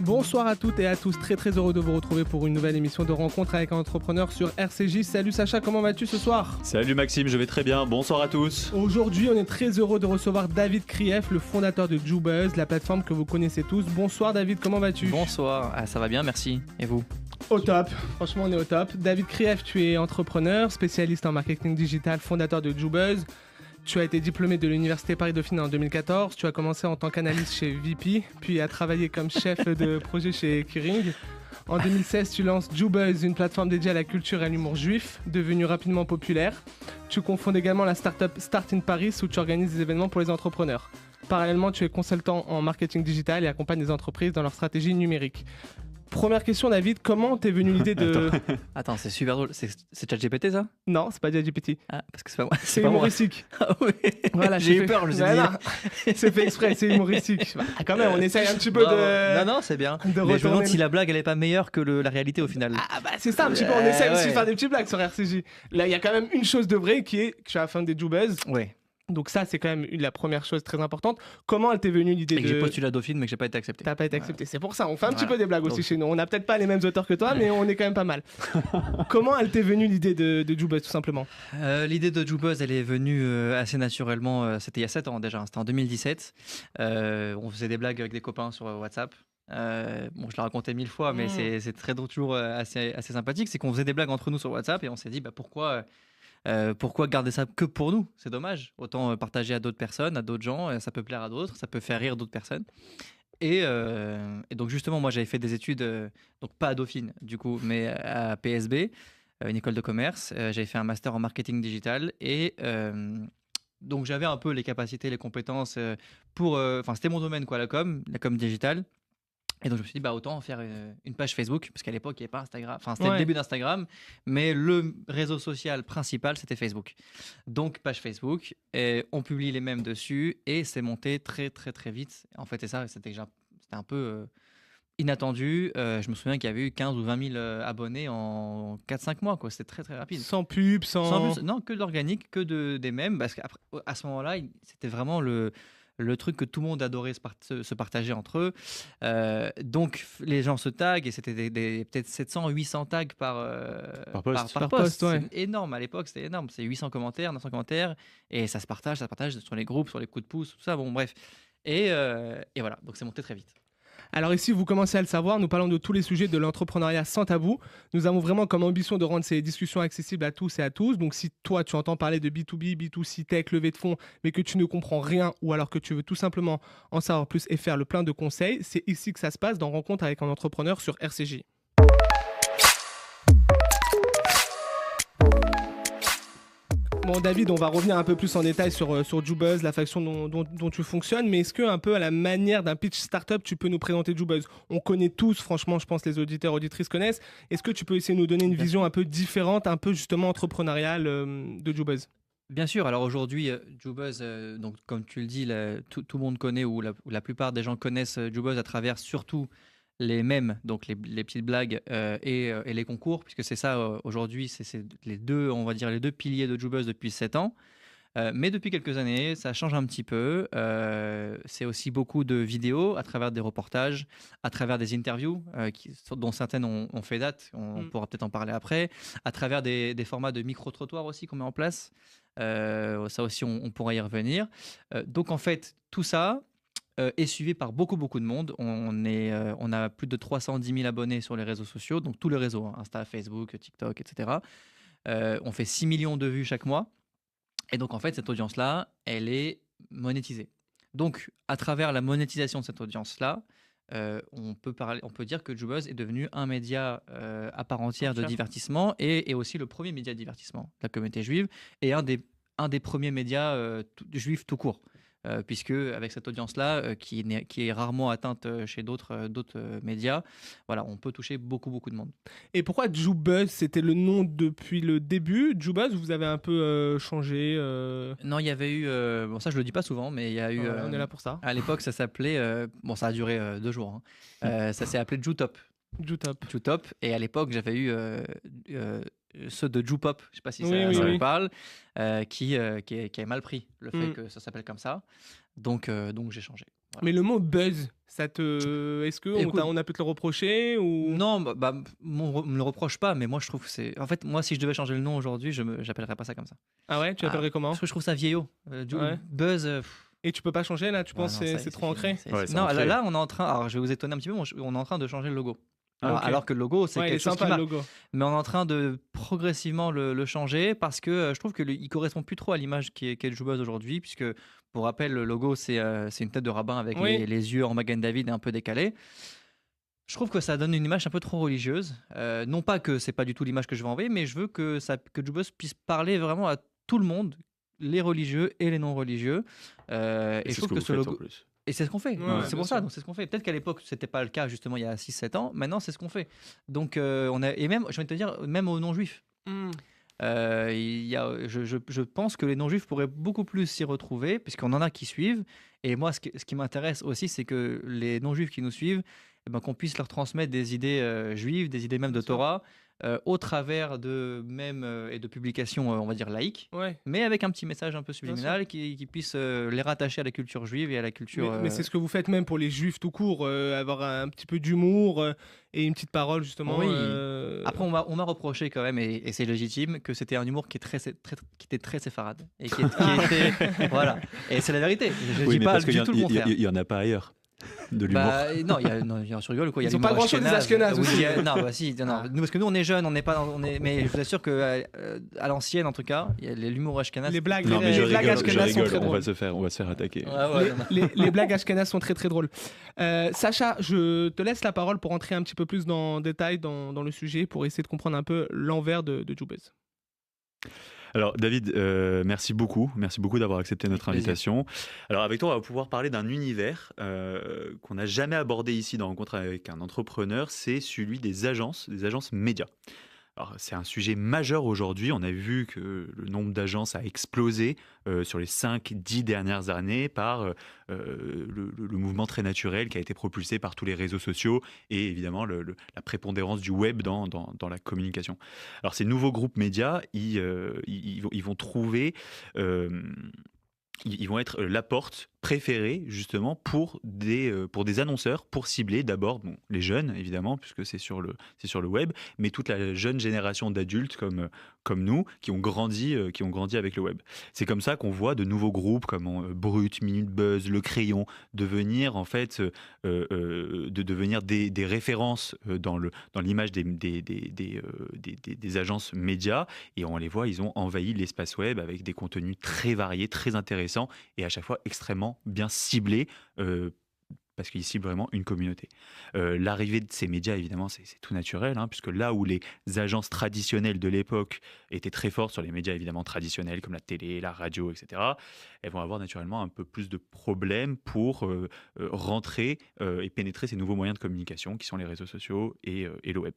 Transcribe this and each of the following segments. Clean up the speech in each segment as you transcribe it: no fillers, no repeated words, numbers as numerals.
Bonsoir à toutes et à tous, très heureux de vous retrouver pour une nouvelle émission de rencontre avec un entrepreneur sur RCJ. Salut Sacha, comment vas-tu ce soir ? Salut Maxime, je vais très bien, bonsoir à tous. Aujourd'hui, on est très heureux de recevoir David Krief, le fondateur de JooBuzz, la plateforme que vous connaissez tous. Bonsoir David, comment vas-tu ? Bonsoir, ça va bien, merci. Et vous ? Au top, franchement on est au top. David Krief, tu es entrepreneur, spécialiste en marketing digital, fondateur de JooBuzz. Tu as été diplômé de l'Université Paris-Dauphine en 2014. Tu as commencé en tant qu'analyste chez VP, puis à travailler comme chef de projet chez Kering. En 2016, tu lances JooBuzz, une plateforme dédiée à la culture et à l'humour juif, devenue rapidement populaire. Tu cofondes également la start-up Start in Paris, où tu organises des événements pour les entrepreneurs. Parallèlement, tu es consultant en marketing digital et accompagnes les entreprises dans leur stratégie numérique. Première question, David, comment t'es venu l'idée de... Attends, c'est super drôle. C'est ChatGPT ça ? Non, c'est pas ChatGPT. Ah, parce que c'est pas moi. C'est humoristique. Ah oui. Voilà, j'ai eu peur, je me suis dit. C'est fait exprès, c'est humoristique. Bah, quand même, on essaye un petit peu de... Non, c'est bien. De mais je me demande si la blague, elle est pas meilleure que la réalité au final. Ah bah c'est ça un petit peu, on essaye aussi de faire des petites blagues sur RCJ. Là, il y a quand même une chose de vrai qui est que tu as fait des JooBuzz. Ouais. Donc ça, c'est quand même la première chose très importante. Comment elle t'est venue l'idée de... j'ai postulé à Dauphine, mais que j'ai pas été accepté. T'as pas été accepté, c'est pour ça. On fait un petit peu des blagues aussi chez nous. On n'a peut-être pas les mêmes auteurs que toi, mais on est quand même pas mal. Comment elle t'est venue l'idée de JooBuzz, tout simplement ? L'idée de JooBuzz, elle est venue assez naturellement. C'était il y a 7 ans déjà, c'était en 2017. On faisait des blagues avec des copains sur WhatsApp. Bon, je l'ai raconté 1000 fois, mais c'est très toujours assez sympathique. C'est qu'on faisait des blagues entre nous sur WhatsApp et on s'est dit pourquoi garder ça que pour nous ? C'est dommage. Autant partager à d'autres personnes, à d'autres gens. Ça peut plaire à d'autres, ça peut faire rire d'autres personnes. Et donc justement, moi j'avais fait des études, donc pas à Dauphine du coup, mais à PSB, une école de commerce. J'avais fait un master en marketing digital et donc j'avais un peu les capacités, les compétences pour... Enfin, c'était mon domaine, quoi, la com digitale. Et donc je me suis dit, autant faire une page Facebook, parce qu'à l'époque, il n'y avait pas Instagram. Enfin, c'était le début d'Instagram, mais le réseau social principal, c'était Facebook. Donc, page Facebook, et on publie les mèmes dessus, et c'est monté très, très, très vite. En fait, c'était un peu inattendu. Je me souviens qu'il y avait eu 15 ou 20 000 abonnés en 4-5 mois, quoi. C'était très, très rapide. Sans pub, sans pub, non, que de l'organique, que des mèmes, parce qu'à ce moment-là, c'était vraiment le truc que tout le monde adorait se partager entre eux. Donc, les gens se taguent et c'était peut-être 700, 800 tags par post. Ouais. C'est énorme à l'époque, c'était énorme. C'est 800 commentaires, 900 commentaires et ça se partage sur les groupes, sur les coups de pouce, tout ça. Bon, bref. Et voilà, donc c'est monté très vite. Alors ici, vous commencez à le savoir, nous parlons de tous les sujets de l'entrepreneuriat sans tabou. Nous avons vraiment comme ambition de rendre ces discussions accessibles à tous et à tous. Donc si toi, tu entends parler de B2B, B2C, tech, levée de fonds, mais que tu ne comprends rien ou alors que tu veux tout simplement en savoir plus et faire le plein de conseils, c'est ici que ça se passe dans Rencontre avec un entrepreneur sur RCJ. Bon David, on va revenir un peu plus en détail sur JooBuzz, la façon dont tu fonctionnes, mais est-ce que un peu à la manière d'un pitch startup, tu peux nous présenter JooBuzz ? On connaît tous, franchement, je pense les auditeurs, auditrices connaissent. Est-ce que tu peux essayer de nous donner une vision un peu différente, un peu justement entrepreneuriale de JooBuzz ? Bien sûr, alors aujourd'hui, JooBuzz, donc comme tu le dis, tout le monde connaît ou la plupart des gens connaissent JooBuzz à travers surtout les mèmes, donc les petites blagues et les concours, puisque c'est ça aujourd'hui, c'est les deux piliers de JooBuzz depuis 7 ans. Mais depuis quelques années, ça change un petit peu. C'est aussi beaucoup de vidéos à travers des reportages, à travers des interviews dont certaines ont fait date, on pourra peut-être en parler après, à travers des formats de micro-trottoirs aussi qu'on met en place. Ça aussi, on pourra y revenir. Donc en fait, tout ça est suivi par beaucoup de monde. On a plus de 310 000 abonnés sur les réseaux sociaux, donc tous les réseaux, Insta, Facebook, TikTok, etc. On fait 6 millions de vues chaque mois. Et donc, en fait, cette audience-là, elle est monétisée. Donc, à travers la monétisation de cette audience-là, on peut dire que JooBuzz est devenu un média à part entière de divertissement et aussi le premier média de divertissement de la communauté juive et un des premiers médias juifs tout court. Puisque avec cette audience-là, qui est rarement atteinte chez d'autres médias, voilà, on peut toucher beaucoup de monde. Et pourquoi JooBuzz, c'était le nom depuis le début ? JooBuzz, vous avez un peu changé Non, il y avait eu... bon, ça, je le dis pas souvent, mais il y a eu... on est là pour ça. À l'époque, ça s'appelait... bon, ça a duré 2 jours. Ça s'est appelé JooTop. JooTop. Et à l'époque, j'avais eu ceux de Jupop, je ne sais pas si Oui, ça, oui, ça oui. vous parle, qui a mal pris le fait que ça s'appelle comme ça. Donc j'ai changé. Voilà. Mais le mot buzz, est-ce qu'on Écoute, on a pu te le reprocher ou... Non, me le reproche pas, mais moi je trouve que c'est. En fait, moi si je devais changer le nom aujourd'hui, j'appellerais pas ça comme ça. Ah ouais, tu l'appellerais comment? Parce que je trouve ça vieillot. Ouais. Buzz. Et tu peux pas changer là? Tu Ouais, penses non, que ça y c'est est, trop fini. ancré? Ouais, c'est Non, ancré. là, on est en train. Alors, je vais vous étonner un petit peu, on est en train de changer le logo. Ah, ok. Alors que le logo, c'est Ouais, il est quelque chose sympa qui le marque. logo. Mais on est en train de progressivement le changer parce que je trouve qu'il correspond plus trop à l'image qu'est le joueuse aujourd'hui. Puisque, pour rappel, le logo, c'est une tête de rabbin avec Oui. les yeux en Magen David et un peu décalés. Je trouve que ça donne une image un peu trop religieuse. Non pas que c'est pas du tout l'image que je veux envoyer, mais je veux que Jubos puisse parler vraiment à tout le monde, les religieux et les non religieux. Et je c'est ce trouve que que vous ce faites logo. en plus. Et c'est ce qu'on fait. Ouais, Donc, ouais, c'est bien pour ça. sûr. Donc c'est ce qu'on fait. Peut-être qu'à l'époque c'était pas le cas justement il y a 6-7 ans. Maintenant c'est ce qu'on fait. Donc on a et même j'ai envie de te dire même aux non-juifs. Hmm. Je pense que les non-juifs pourraient beaucoup plus s'y retrouver, puisqu'on en a qui suivent. Et moi, ce qui m'intéresse aussi, c'est que les non-juifs qui nous suivent, eh ben, qu'on puisse leur transmettre des idées juives, des idées même de Bien sûr. Torah, au travers de mèmes et de publications, on va dire, laïques, Ouais. mais avec un petit message un peu subliminal qui puisse les rattacher à la culture juive et à la culture... Mais c'est ce que vous faites même pour les juifs tout court, avoir un petit peu d'humour et une petite parole justement. Oui. Après, on m'a reproché quand même, et c'est légitime, que c'était un humour qui était très séfarade. Et qui était. Voilà. Et c'est la vérité. Je ne Oui, dis mais pas parce du tout le contraire. qu'il y en a pas ailleurs de l'humour. Non, tu rigoles ou quoi? Il y a Ils ont pas l'humour grand-chose des Ashkénazes Oui, aussi. non, bah si, non. Ah. Nous, parce que nous, on est jeunes, mais je vous assure que à l'ancienne, en tout cas, il y a l'humour ashkénaze. Les blagues, Non, mais je les blagues rigole, je ashkénazes sont rigole, très on va drôles. se faire attaquer. Les blagues ashkénazes sont très très drôles. Sacha, je te laisse la parole pour entrer un petit peu plus dans détail dans le sujet, pour essayer de comprendre un peu l'envers de Jubez. Alors David, merci beaucoup d'avoir accepté notre Avec plaisir. invitation. Alors avec toi, on va pouvoir parler d'un univers qu'on n'a jamais abordé ici dans Rencontre avec un entrepreneur, c'est celui des agences médias. Alors, c'est un sujet majeur aujourd'hui. On a vu que le nombre d'agences a explosé sur les 5-10 dernières années par le mouvement très naturel qui a été propulsé par tous les réseaux sociaux et évidemment la prépondérance du web dans la communication. Alors, ces nouveaux groupes médias, ils vont trouver... ils vont être la porte préférée justement pour des annonceurs, pour cibler d'abord les jeunes évidemment, puisque c'est sur le web, mais toute la jeune génération d'adultes comme nous qui ont grandi avec le web. C'est comme ça qu'on voit de nouveaux groupes comme Brut, Minute Buzz, Le Crayon devenir en fait devenir des références dans l'image des agences médias, et on les voit, ils ont envahi l'espace web avec des contenus très variés, très intéressants et à chaque fois extrêmement bien ciblés parce qu'ils ciblent vraiment une communauté. L'arrivée de ces médias, évidemment, c'est tout naturel, hein, puisque là où les agences traditionnelles de l'époque étaient très fortes sur les médias évidemment traditionnels comme la télé, la radio, etc., elles vont avoir naturellement un peu plus de problèmes pour rentrer et pénétrer ces nouveaux moyens de communication qui sont les réseaux sociaux et le web.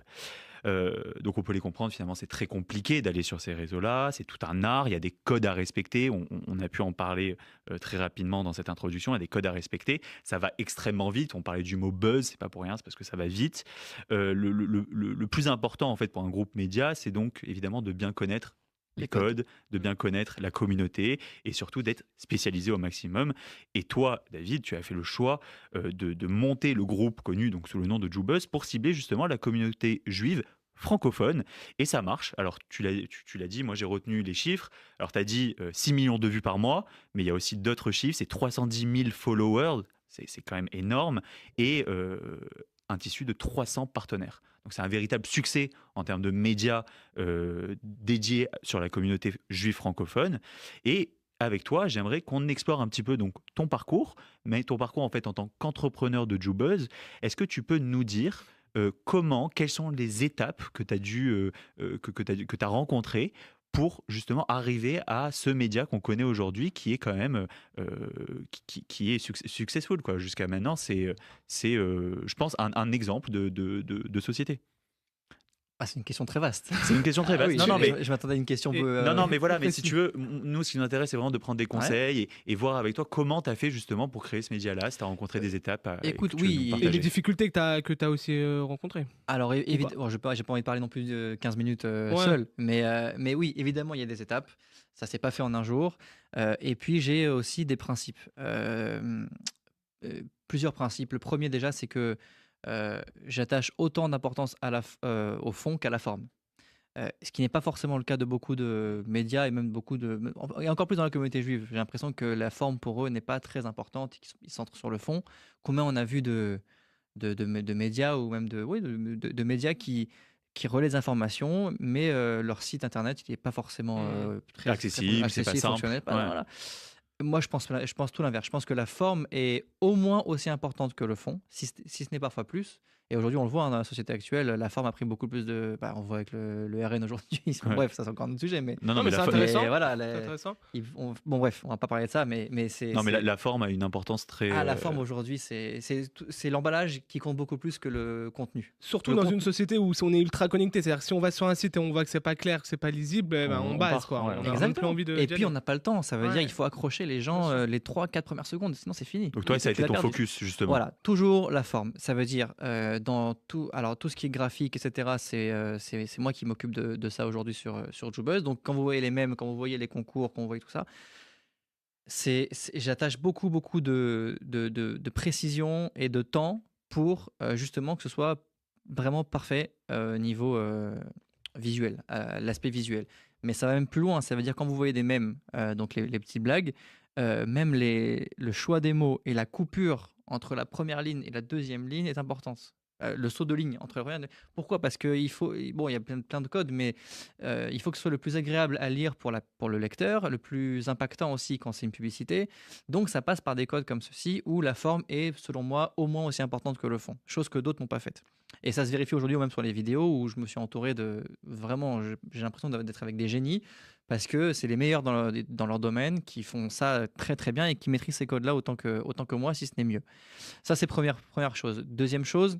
Donc on peut les comprendre, finalement c'est très compliqué d'aller sur ces réseaux-là, c'est tout un art, il y a des codes à respecter, on a pu en parler très rapidement dans cette introduction, il y a des codes à respecter, ça va extrêmement vite, on parlait du mot buzz, c'est pas pour rien, c'est parce que ça va vite. Le plus important en fait pour un groupe média, c'est donc évidemment de bien connaître les codes, de bien connaître la communauté et surtout d'être spécialisé au maximum. Et toi, David, tu as fait le choix de monter le groupe connu donc sous le nom de Jubuzz pour cibler justement la communauté juive francophone, et ça marche. Alors tu l'as dit, moi j'ai retenu les chiffres. Alors tu as dit 6 millions de vues par mois, mais il y a aussi d'autres chiffres, c'est 310 000 followers, c'est quand même énorme, et un tissu de 300 partenaires. Donc c'est un véritable succès en termes de médias dédiés sur la communauté juive francophone. Et avec toi, j'aimerais qu'on explore un petit peu donc ton parcours, mais ton parcours en fait en tant qu'entrepreneur de Jubuzz. Est-ce que tu peux nous dire quelles sont les étapes que tu as rencontrées pour justement arriver à ce média qu'on connaît aujourd'hui, qui est quand même qui est successful quoi. Jusqu'à maintenant, c'est je pense un exemple de société. Ah, c'est une question très vaste. C'est une question très Ah vaste. oui, Non, mais je m'attendais à une question Et- Non, mais voilà, mais si précis. tu veux, nous, ce qui nous intéresse, c'est vraiment de prendre des conseils et voir avec toi comment tu as fait justement pour créer ce média-là, si tu as rencontré des étapes Écoute, que tu veux nous oui, Et les partager. difficultés que tu as aussi rencontrées. Alors, pas évidemment, j'ai pas envie de parler non plus de 15 minutes Ouais. seul, mais oui, évidemment, il y a des étapes. Ça s'est pas fait en un jour. Et puis, j'ai aussi des principes. Plusieurs principes. Le premier, déjà, c'est que j'attache autant d'importance au fond qu'à la forme. Ce qui n'est pas forcément le cas de beaucoup de médias et même et encore plus dans la communauté juive. J'ai l'impression que la forme pour eux n'est pas très importante, ils se centrent sur le fond. Combien on a vu de médias ou même de médias qui relaient des informations, mais leur site internet il n'est pas forcément très Accessible, c'est pas simple. fonctionnel. Ouais. Voilà. Moi, je pense tout l'inverse. Je pense que la forme est au moins aussi importante que le fond, si ce n'est parfois plus. Et aujourd'hui, on le voit dans la société actuelle, la forme a pris beaucoup plus de. On voit avec le RN aujourd'hui. Ouais. Bref, ça c'est encore un autre sujet. Non, Non, mais c'est la, intéressant. Mais voilà, C'est intéressant. bon, bref, on va pas parler de ça, mais c'est. non, mais la forme a une importance très. La forme aujourd'hui, c'est l'emballage qui compte beaucoup plus que le contenu. Surtout Le dans contenu- une société où on est ultra connecté. C'est-à-dire que si on va sur un site et on voit que c'est pas clair, que c'est pas lisible, on On base part. quoi. Ouais, On on a part. même plus envie de. Et d'y puis aller. on n'a pas le temps, ça veut Ouais. dire il faut accrocher les Bien gens sûr. les 3-4 premières secondes, sinon c'est fini. Donc, toi, ça a Tu été l'as ton perdu. focus, justement. Voilà, toujours la forme. Ça veut dire dans tout, alors tout ce qui est graphique, etc. C'est moi qui m'occupe de ça aujourd'hui sur Jubuzz. Donc quand vous voyez les mèmes, quand vous voyez les concours, quand vous voyez tout ça, j'attache beaucoup de précision et de temps pour justement que ce soit vraiment parfait niveau visuel, l'aspect visuel. Mais ça va même plus loin. Ça veut dire quand vous voyez des mèmes, donc les petites blagues, même le choix des mots et la coupure entre la première ligne et la deuxième ligne est importante. Le saut de ligne entre la première. Pourquoi? Parce qu'il faut. Bon, il y a plein de codes, mais il faut que ce soit le plus agréable à lire pour le lecteur, le plus impactant aussi quand c'est une publicité. Donc, ça passe par des codes comme ceci où la forme est, selon moi, au moins aussi importante que le fond, chose que d'autres n'ont pas faite. Et ça se vérifie aujourd'hui même sur les vidéos où je me suis entouré de. Vraiment, j'ai l'impression d'être avec des génies parce que c'est les meilleurs dans leur domaine qui font ça très très bien et qui maîtrisent ces codes-là autant que moi, si ce n'est mieux. Ça, c'est première chose. Deuxième chose,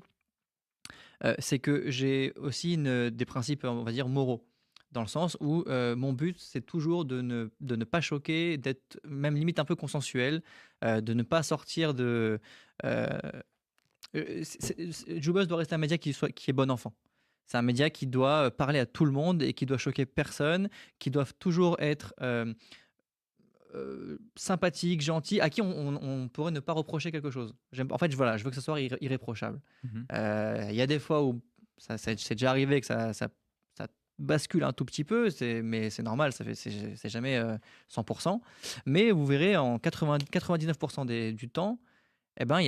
c'est que j'ai aussi des principes, on va dire, moraux. Dans le sens où mon but, c'est toujours de ne pas choquer, d'être même limite un peu consensuel, de ne pas sortir de. Jubuzz doit rester un média qui est bon enfant. C'est un média qui doit parler à tout le monde et qui doit choquer personne, qui doit toujours être sympathique, gentil, à qui on pourrait ne pas reprocher quelque chose. En fait, voilà, je veux que ce soit irréprochable. Mhm. Il y a des fois où c'est déjà arrivé que ça bascule un tout petit peu, mais c'est normal, c'est jamais 100%. Mais vous verrez, en 99% du temps, eh ben,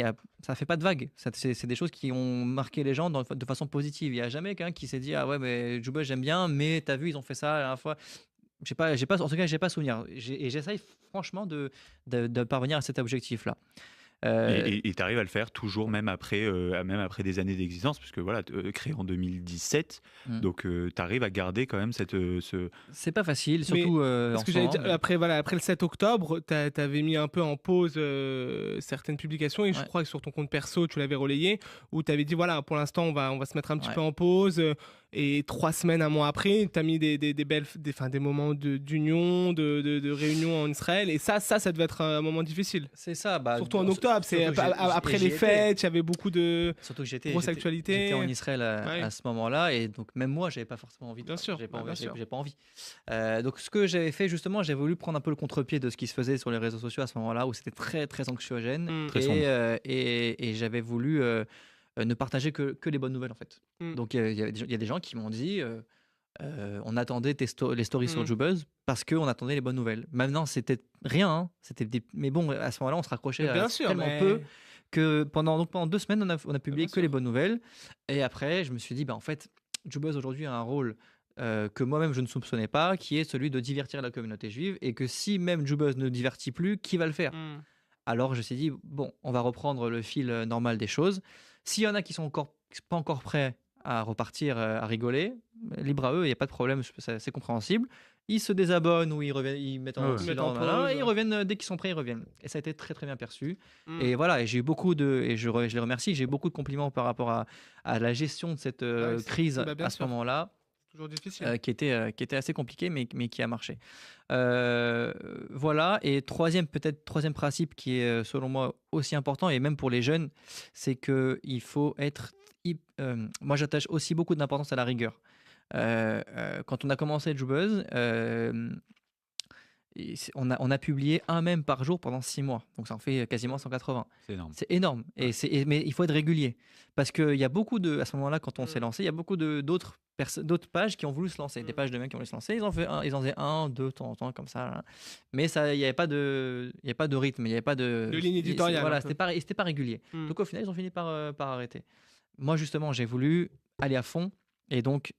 ça fait pas de vagues. C'est des choses qui ont marqué les gens de façon positive. Il n'y a jamais quelqu'un qui s'est dit ah ouais, mais Jubuzz, j'aime bien, mais t'as vu, ils ont fait ça la dernière fois. En tout cas, j'ai pas souvenir. Et j'essaye franchement de parvenir à cet objectif-là. Et tu arrives à le faire toujours, même après des années d'existence, puisque voilà, créé en 2017, donc tu arrives à garder quand même C'est pas facile, surtout Parce que j'allais dire, après le 7 octobre, tu avais mis un peu en pause certaines publications et je crois que sur ton compte perso, tu l'avais relayé, où tu avais dit voilà, pour l'instant, on va se mettre un petit peu en pause. Et 3 semaines, un mois après, tu as mis des moments d'union, de réunion en Israël. Et ça devait être un moment difficile. C'est ça. Surtout en octobre, après les fêtes, il y avait beaucoup de grosses actualités. J'étais en Israël à ce moment-là. Et donc, même moi, j'avais pas forcément envie. Bien sûr. J'ai pas envie. Donc, ce que j'avais fait, justement, j'ai voulu prendre un peu le contre-pied de ce qui se faisait sur les réseaux sociaux à ce moment-là, où c'était très, très anxiogène. Très sombre. Et j'avais voulu ne partager que les bonnes nouvelles en fait. Donc il y a des gens qui m'ont dit on attendait les stories sur Jubuzz parce qu'on attendait les bonnes nouvelles. Maintenant c'était rien, hein. Mais bon, à ce moment-là on se raccrochait tellement peu que pendant 2 semaines on a publié que les bonnes nouvelles. Et après je me suis dit en fait Jubuzz aujourd'hui a un rôle que moi-même je ne soupçonnais pas, qui est celui de divertir la communauté juive, et que si même Jubuzz ne divertit plus, qui va le faire? Alors je me suis dit, bon, on va reprendre le fil normal des choses. S'il y en a qui sont pas encore prêts à repartir, à rigoler, libre à eux, il n'y a pas de problème, c'est compréhensible. Ils se désabonnent ou ils reviennent, ils mettent en Ouais. Ils mettent en silence, voilà, pause. et ils reviennent dès qu'ils sont prêts, ils reviennent. Et ça a été très très bien perçu. Mm. Et voilà, et j'ai eu beaucoup de, et je les remercie, j'ai eu beaucoup de compliments par rapport à la gestion de cette Ouais, crise bah, bien à ce sûr. moment-là, C'est toujours difficile. qui était assez compliqué, mais qui a marché. Voilà, et troisième principe qui est selon moi aussi important, et même pour les jeunes, c'est qu'il faut être... moi, j'attache aussi beaucoup d'importance à la rigueur. Quand on a commencé Joubuzz, on a publié un mème par jour pendant 6 mois. Donc ça en fait quasiment 180. C'est énorme. C'est énorme. Ouais. Mais il faut être régulier. Parce qu'il y a beaucoup de... À ce moment-là, quand on s'est lancé, il y a beaucoup d'autres pages qui ont voulu se lancer. Des pages de mecs qui ont voulu se lancer. Ils en faisaient un, deux, de temps en temps, comme ça. Là. Mais il n'y avait pas de rythme. Il n'y avait pas de... De ligne éditoriale, Voilà, un peu. c'était pas régulier. Mm. Donc au final, ils ont fini par arrêter. Moi, justement, j'ai voulu aller à fond. Et donc,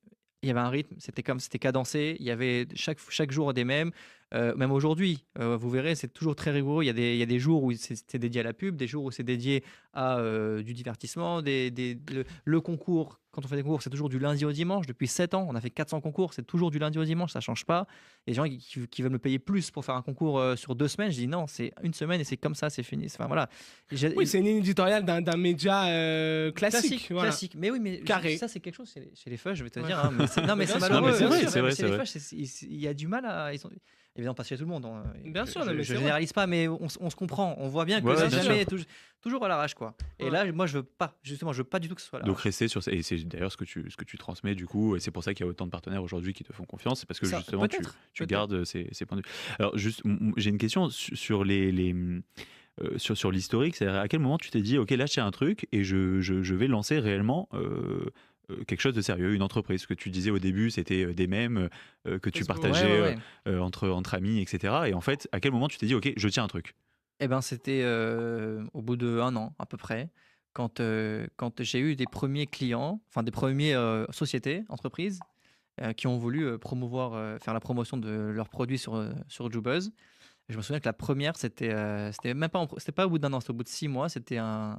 il y avait un rythme, c'était cadencé, il y avait chaque jour des mêmes. Même aujourd'hui, vous verrez, c'est toujours très rigoureux. Il y a des jours où c'est dédié à la pub, des jours où c'est dédié à du divertissement. Le concours, quand on fait des concours, c'est toujours du lundi au dimanche. Depuis 7 ans, on a fait 400 concours, c'est toujours du lundi au dimanche, ça ne change pas. Il y a des gens qui veulent me payer plus pour faire un concours sur 2 semaines. Je dis non, c'est une semaine et c'est comme ça, c'est fini. Enfin, voilà. Oui, c'est une ligne éditoriale d'un média classique. Voilà. Classique. Mais oui, mais Carré. ça, c'est quelque chose chez les feuilles, je vais te Ouais. dire. Hein, mais non, mais Bien c'est sûr, malheureux. mais c'est vrai, Bien sûr, c'est vrai, mais c'est les vrai. feuilles, il y a du mal à. Évidemment, pas chez tout le monde. Bien sûr, je non, mais c'est généralise pas, mais on se comprend. On voit bien que Ouais, c'est bien jamais toujours à l'arrache, quoi. Et Ouais. là, moi, je veux pas. Justement, je veux pas du tout que ce soit là. Donc rester sur ça, et c'est d'ailleurs ce que tu transmets du coup, et c'est pour ça qu'il y a autant de partenaires aujourd'hui qui te font confiance, c'est parce que Ça, justement peut-être. tu gardes ces points de vue. Alors juste, j'ai une question sur sur l'historique, c'est-à-dire à quel moment tu t'es dit ok là j'ai un truc et je vais lancer réellement quelque chose de sérieux, une entreprise. Ce que tu disais au début, c'était des mèmes que tu Facebook. partageais Ouais. entre amis, etc. Et en fait, à quel moment tu t'es dit ok je tiens un truc? Eh ben, c'était au bout d'1 an à peu près, quand j'ai eu des premiers clients, enfin des premières sociétés, entreprises, qui ont voulu faire la promotion de leurs produits sur Joubuzz. Je me souviens que la première, c'était même pas, c'était pas au bout d'1 an, c'était au bout de 6 mois. C'était un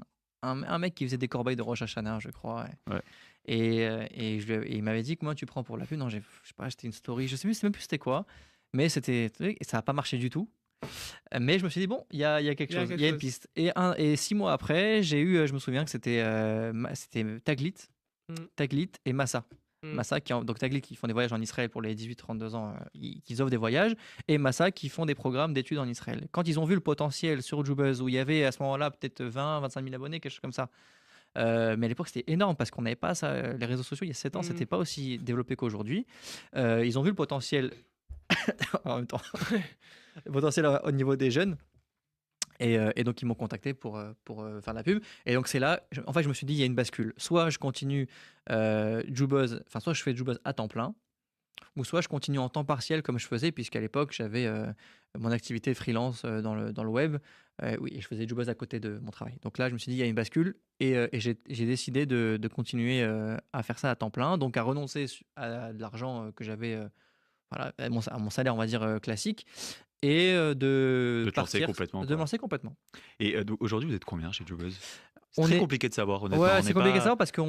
mec qui faisait des corbeilles de Rosh Hashanah, je crois. Ouais. Et il m'avait dit comment tu prends pour la pub. Non, je sais pas, c'était une story, je sais même plus c'était quoi, mais ça n'a pas marché du tout. Mais je me suis dit, bon, il y a quelque chose, il y a une piste. Et 6 mois après, je me souviens que c'était Taglit, Mm. Taglit et Massa. Mm. Massa donc Taglit qui font des voyages en Israël pour les 18-32 ans, qui offrent des voyages, et Massa qui font des programmes d'études en Israël. Quand ils ont vu le potentiel sur Joubuzz, où il y avait à ce moment-là peut-être 20-25 000 abonnés, quelque chose comme ça, mais à l'époque c'était énorme parce qu'on n'avait pas ça, les réseaux sociaux il y a 7 ans, c'était pas aussi développé qu'aujourd'hui. Ils ont vu le potentiel en même temps, le potentiel au niveau des jeunes. Et donc ils m'ont contacté pour faire la pub. Et donc c'est là, en fait je me suis dit il y a une bascule. Soit je continue Joubuzz, enfin soit je fais Joubuzz à temps plein, ou soit je continue en temps partiel comme je faisais, puisqu'à l'époque j'avais mon activité freelance dans le web. Oui, et je faisais Joubuzz à côté de mon travail. Donc là je me suis dit il y a une bascule, et j'ai décidé de continuer à faire ça à temps plein, donc à renoncer à de l'argent que j'avais, voilà, à mon salaire on va dire classique, et De te lancer partir, complètement, de quoi. me lancer complètement. Et donc, aujourd'hui vous êtes combien chez Joubuzz? C'est On très est- compliqué de savoir honnêtement. Ouais, On c'est n'est compliqué pas- à savoir parce que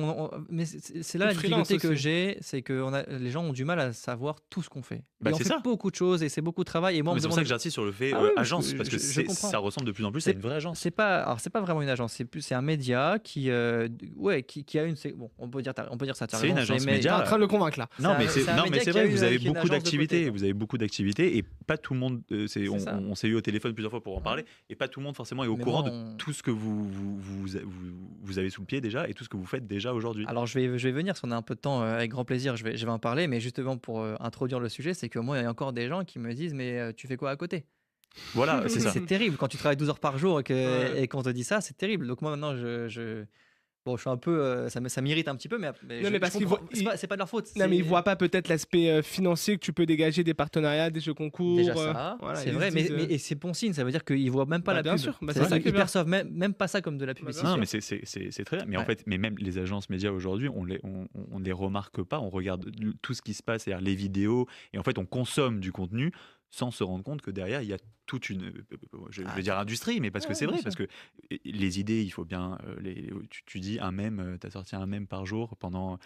mais c'est là la Le freelance difficulté que aussi. j'ai, c'est que les gens ont du mal à savoir tout ce qu'on fait. Bah, Et on c'est fait ça. beaucoup de choses et c'est beaucoup de travail. Et moi, on Mais me c'est pour ça demande- que j'insiste sur le fait Ah oui, agence, parce que je comprends. ça ressemble de plus en plus à C'est- une vraie agence. alors c'est pas vraiment une agence, c'est un média qui a une, bon, on peut dire ça. t'as C'est une raison, agence T'es média. en train de le convaincre là. Non, mais c'est un non, mais média c'est qui a vrai, une- vous avez qui a une beaucoup agence de d'activités. côté, quoi. Vous avez beaucoup d'activités et pas tout le monde. C'est ça. On s'est eu au téléphone plusieurs fois pour en parler et pas tout le monde forcément est au Mais courant moi, de tout ce que vous avez sous le pied déjà et tout ce que vous faites déjà aujourd'hui. Alors je vais venir, si on a un peu de temps, avec grand plaisir, je vais en parler, mais justement pour introduire le sujet, c'est que moi, il y a encore des gens qui me disent, mais tu fais quoi à côté? Voilà, c'est ça. C'est terrible quand tu travailles 12 heures par jour Ouais. et qu'on te dit ça, c'est terrible. Donc moi maintenant, bon, je suis un peu, ça m'irrite un petit peu, mais Non, mais parce qu'ils comprends. voient- C'est pas de leur faute. Non, mais ils c'est- voient pas peut-être l'aspect financier que tu peux dégager des partenariats, des jeux concours. Déjà ça, voilà, c'est ils vrai, se mais, disent, et c'est bon signe, ça veut dire qu'ils voient même pas Bah, la bien pub. sûr, bah, C'est c'est ça qu'ils qui est bien. perçoivent même pas ça comme de la publicité. Non, mais c'est très bien. Mais en Ouais. fait, mais même les agences médias aujourd'hui, on les remarque pas. On regarde tout ce qui se passe, c'est-à-dire les vidéos, et en fait, on consomme du contenu sans se rendre compte que derrière, il y a toute une, je vais dire industrie, mais parce que c'est vrai, parce que les idées, il faut bien, tu dis un mème, tu as sorti un mème par jour pendant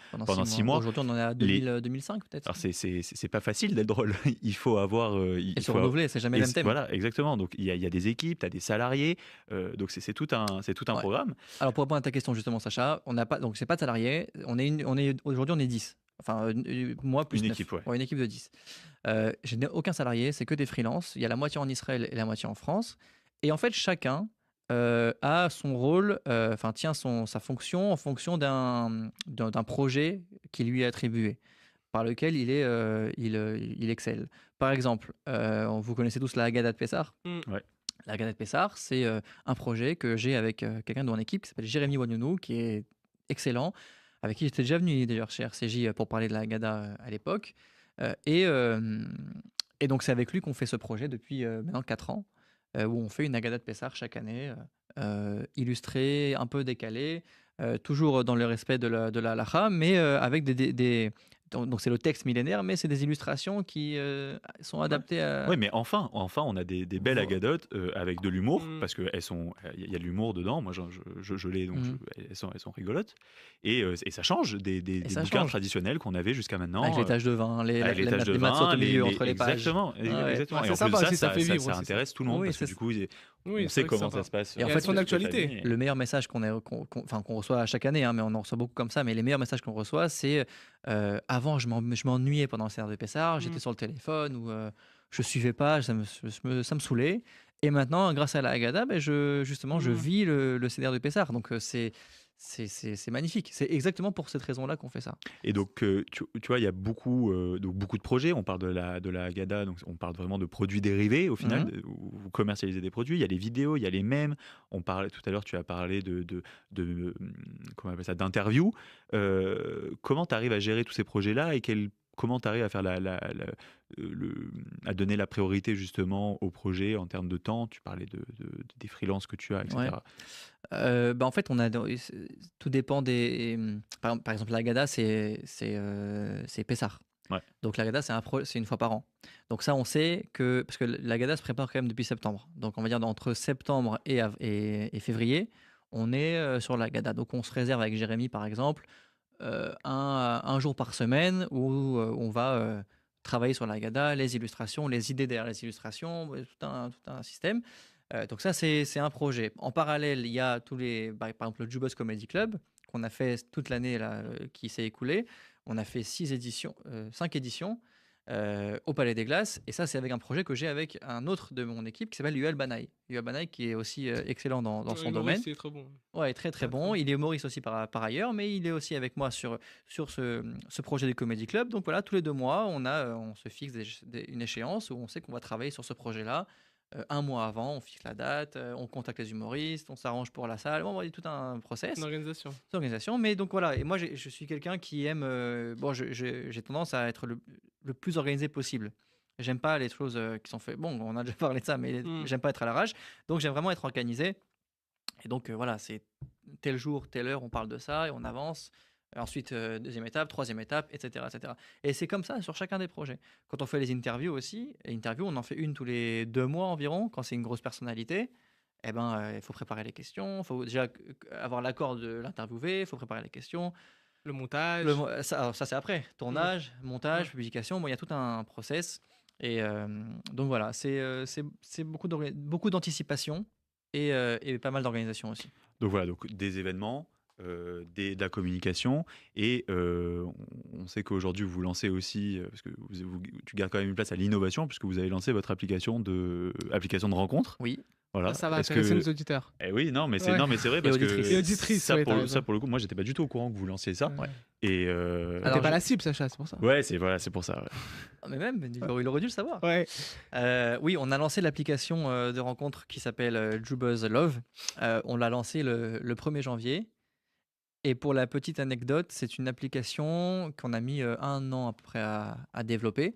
6 mois. Aujourd'hui, on en est à 2005 peut-être. Alors, c'est pas facile d'être drôle. Il faut avoir. Et se renouveler, c'est jamais le même thème. Voilà, exactement. Donc, il y a des équipes, tu as des salariés. Donc, c'est tout un programme. Alors, pour répondre à ta question, justement, Sacha, donc c'est pas de salariés. Aujourd'hui, on est 10. Enfin, moi, plus une 9. équipe, ouais. Une équipe de 10. Je n'ai aucun salarié, c'est que des freelances. Il y a la moitié en Israël et la moitié en France. Et en fait, chacun a son rôle, tient sa fonction en fonction d'un projet qui lui est attribué, par lequel il excelle. Par exemple, vous connaissez tous la Haggadah de Pessah. Ouais. La Haggadah de Pessah, c'est un projet que j'ai avec quelqu'un de mon équipe qui s'appelle Jérémy Wanyounou, qui est excellent, avec qui j'étais déjà venu d'ailleurs chez RCJ pour parler de la Haggadah à l'époque. Et donc c'est avec lui qu'on fait ce projet depuis maintenant 4 ans, où on fait une Haggadah de Pessah chaque année, illustrée, un peu décalée, toujours dans le respect de la halacha, mais avec donc c'est le texte millénaire, mais c'est des illustrations qui sont adaptées à... Oui, mais enfin, on a des belles agadotes avec de l'humour, parce qu'il y a de l'humour dedans. Moi, je l'ai, donc elles sont rigolotes. Et ça change des bouquins traditionnels qu'on avait jusqu'à maintenant. Avec les taches de vin, les maths au milieu entre les pages. Exactement. exactement. Et en sympa plus, ça fait vivre. Ça intéresse tout le monde, parce que du coup, on sait comment ça se passe. Et en fait, son actualité. Le meilleur message qu'on reçoit chaque année, mais on en reçoit beaucoup comme ça, mais les meilleurs messages qu'on reçoit, c'est avant, je m'ennuyais pendant le Seder de Pessah, j'étais sur le téléphone ou je suivais pas, ça me saoulait. Et maintenant, grâce à la Haggadah, je vis le Seder de Pessah. Donc c'est magnifique. C'est exactement pour cette raison-là qu'on fait ça. Et donc, tu vois, il y a beaucoup de projets. On parle de la Haggadah, donc on parle vraiment de produits dérivés au final. Vous commercialisez des produits. Il y a les vidéos, il y a les mèmes. On parlait tout à l'heure, tu as parlé de comment on appelle ça, d'interviews. Comment tu arrives à gérer tous ces projets-là et comment tu arrives à faire à donner la priorité justement au projet en termes de temps? Tu parlais des freelances que tu as, etc. Ouais. En fait, tout dépend des. Par exemple, la Haggadah, c'est Pessah. Ouais. Donc la Haggadah, c'est une fois par an. Donc ça, on sait que parce que la Haggadah se prépare quand même depuis septembre. Donc on va dire entre septembre et février, on est sur la Haggadah. Donc on se réserve avec Jérémy, par exemple, un jour par semaine où on va travailler sur la Haggadah, les illustrations, les idées derrière les illustrations, tout un système. Donc ça, c'est un projet. En parallèle, il y a par exemple le Jubuzz Comedy Club qu'on a fait toute l'année qui s'est écoulée. On a fait 5 éditions au Palais des Glaces. Et ça, c'est avec un projet que j'ai avec un autre de mon équipe qui s'appelle Yuval Banaï. Yuval Banaï qui est aussi excellent dans son domaine. C'est très bon. Ouais, très très bon. Il est humoriste aussi par ailleurs, mais il est aussi avec moi sur ce projet du Comedy Club. Donc voilà, tous les 2 mois, on se fixe une échéance où on sait qu'on va travailler sur ce projet-là. Un mois avant, on fixe la date, on contacte les humoristes, on s'arrange pour la salle. Bon, il y a tout un process. Une organisation. Mais donc voilà, et moi je suis quelqu'un qui aime. J'ai tendance à être le plus organisé possible. J'aime pas les choses qui sont faites. Bon, on a déjà parlé de ça, mais j'aime pas être à l'arrache. Donc j'aime vraiment être organisé. Et donc voilà, c'est tel jour, telle heure, on parle de ça et on avance. Ensuite, deuxième étape, troisième étape, etc. etc. Et c'est comme ça sur chacun des projets. Quand on fait les interviews aussi, on en fait une tous les 2 mois environ, quand c'est une grosse personnalité. Il faut préparer les questions, il faut déjà avoir l'accord de l'interviewé, il faut préparer les questions. Le montage. Ça c'est après. Tournage, montage, publication. Bon, il y a tout un process. Et donc voilà, c'est beaucoup d'anticipation et pas mal d'organisation aussi. Donc voilà, des événements, de la communication, et on sait qu'aujourd'hui vous lancez aussi, parce que tu gardes quand même une place à l'innovation, puisque vous avez lancé votre application de rencontre. Oui. Voilà. Ça va intéresser nos auditeurs. Oui, non, mais c'est vrai parce et auditrices, ça pour le coup, moi j'étais pas du tout au courant que vous lanciez ça. Ouais. Et t'es pas la cible, Sacha, c'est pour ça. Ouais, c'est pour ça. Ouais. Mais même, il aurait dû le savoir. Ouais. Oui, on a lancé l'application de rencontre qui s'appelle Jubuzz Love. On l'a lancée le 1er janvier. Et pour la petite anecdote, c'est une application qu'on a mis 1 an à peu près à développer.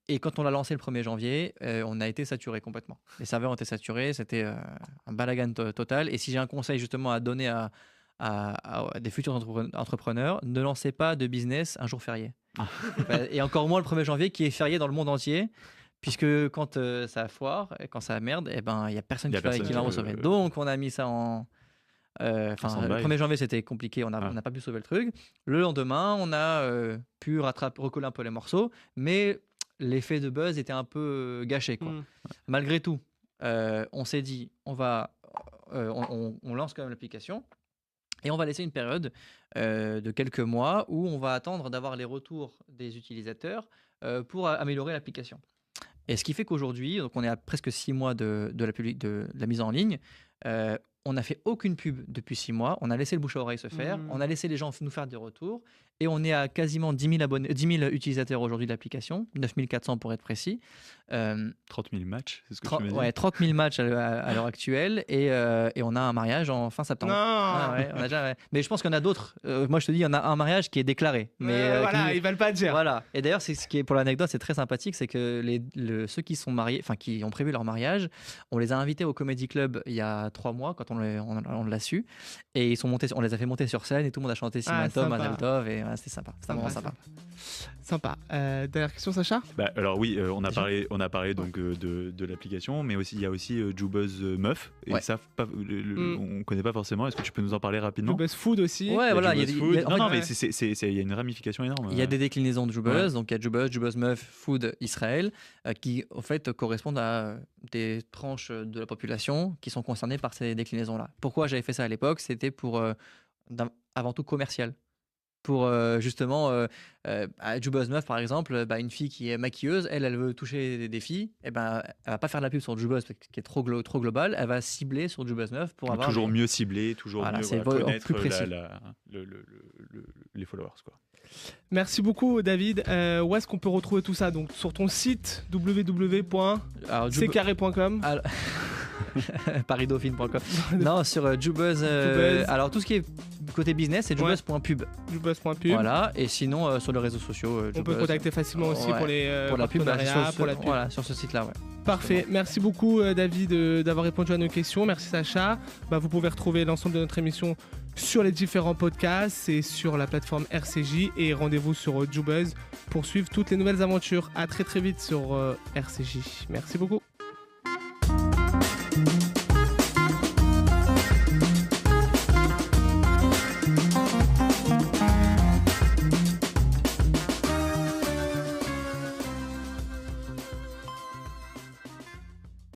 Et quand on l'a lancé le 1er janvier, on a été saturé complètement. Les serveurs ont été saturés, c'était un balagan total. Et si j'ai un conseil justement à donner à des futurs entrepreneurs, ne lancez pas de business un jour férié. Et encore moins le 1er janvier qui est férié dans le monde entier. puisque quand ça foire, et quand ça merde, il n'y a personne Y a qui va personne va qui sauver. peut- Donc on a mis ça en... le stand-by. 1er janvier, c'était compliqué, on n'a pas pu sauver le truc. Le lendemain, on a pu recoller un peu les morceaux, mais l'effet de buzz était un peu gâché, quoi. Malgré tout, on s'est dit, on lance quand même l'application et on va laisser une période de quelques mois où on va attendre d'avoir les retours des utilisateurs pour améliorer l'application. Et ce qui fait qu'aujourd'hui, donc on est à presque 6 mois de la mise en ligne, on n'a fait aucune pub depuis 6 mois, on a laissé le bouche à oreille se faire, on a laissé les gens nous faire des retours, et on est à quasiment 10 000 utilisateurs aujourd'hui de l'application, 9 400 pour être précis. 30 000 matchs, c'est ce que tu m'as dit. Ouais, 30 000 matchs à l'heure actuelle, et on a un mariage en fin septembre. Non. On a déjà, ouais. Mais je pense qu'il y en a d'autres. Moi, je te dis, il y en a un mariage qui est déclaré. Mais voilà, ils veulent pas dire. Voilà. Et d'ailleurs, c'est ce qui est pour l'anecdote, c'est très sympathique, c'est que ceux qui sont mariés, enfin qui ont prévu leur mariage, on les a invités au Comedy Club il y a 3 mois quand on l'a su, et ils sont montés, on les a fait monter sur scène et tout le monde a chanté Simatov, sympa. Mazeltov, et c'était sympa. C'était vraiment sympa. Sympa. Dernière question, Sacha. Alors oui, on a parlé donc de l'application, mais aussi il y a aussi Jubuzz Meuf, et Ouais. ça on connaît pas forcément. Est-ce que tu peux nous en parler rapidement? Jubuzz Food aussi. Ouais, voilà. Jubuzz Food. En fait, Non, mais il y a une ramification énorme. il y a des déclinaisons de Jubuzz, donc il y a Jubuzz Meuf, Food Israël, qui en fait correspondent à des tranches de la population qui sont concernées par ces déclinaisons-là. Pourquoi j'avais fait ça à l'époque? C'était pour avant tout commercial. Pour justement, à Jubuzz Meuf par exemple, une fille qui est maquilleuse, elle veut toucher des filles, et elle va pas faire de la pub sur Jubuzz qui est trop global, elle va cibler sur Jubuzz Meuf pour avoir toujours mieux ciblé, toujours Voilà, mieux c'est connaître plus précis. les followers, quoi. Merci beaucoup, David. Où est-ce qu'on peut retrouver tout ça? Donc sur ton site www.ccarré.com. parisdauphine.com. Non, sur Jubuzz. Alors tout ce qui est côté business, c'est jubuzz.pub. Jubuzz.pub. Voilà, et sinon sur les réseaux sociaux. On peut contacter facilement aussi pour la pub, partenariats, pour la pub. Voilà, sur ce site-là, ouais. Parfait. Merci beaucoup, David, d'avoir répondu à nos questions. Merci, Sacha. Vous pouvez retrouver l'ensemble de notre émission sur les différents podcasts et sur la plateforme RCJ. Et rendez-vous sur Jubuzz pour suivre toutes les nouvelles aventures. À très très vite sur RCJ. Merci beaucoup.